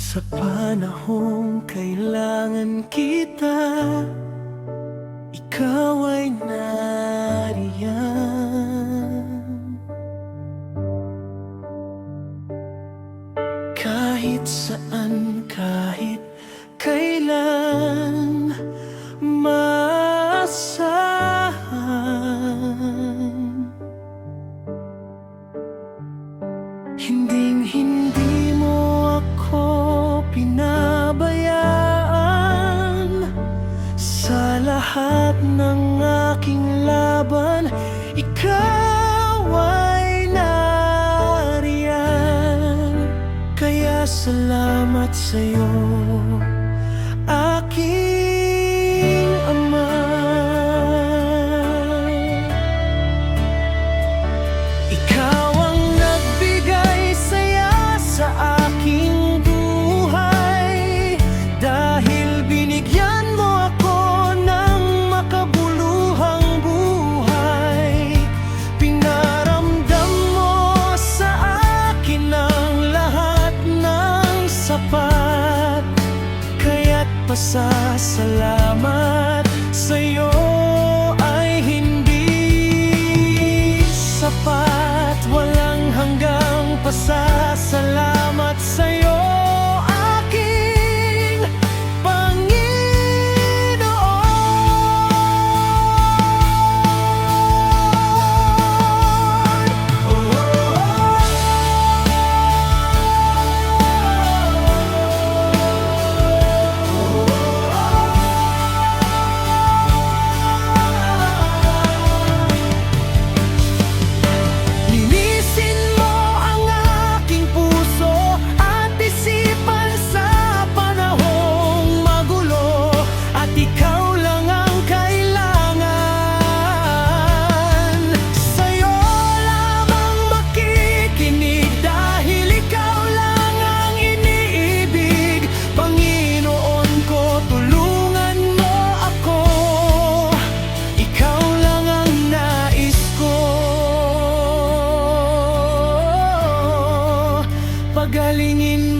Sa panahong kailangan kita, ikaw ay nariyan. Kahit saan, kahit kailan, maasahan. Hinding-hindi mo ako pinabayaan. Sa lahat ng aking laban, ikaw ay nariyan. Kaya salamat sa'yo, aking Ama. Ikaw ang nagbigay saya sa aking buhay. Dahil binigyan mo ako ng makabuluhang buhay. Pinaramdam mo sa akin ang lahat ng sapat. Kaya't pasasalamat sa'yo ay hindi sapat. Walang hanggang pasasalamat sa'yo, aking Panginoon. Linisin mo ang aking puso at isipan sa panahong magulo. At ikaw lang ang kailangan. Sa'yo lamang makikinig, dahil ikaw lang ang iniibig. Panginoon ko, tulungan mo ako. Ikaw lang ang nais ko. Pagalingin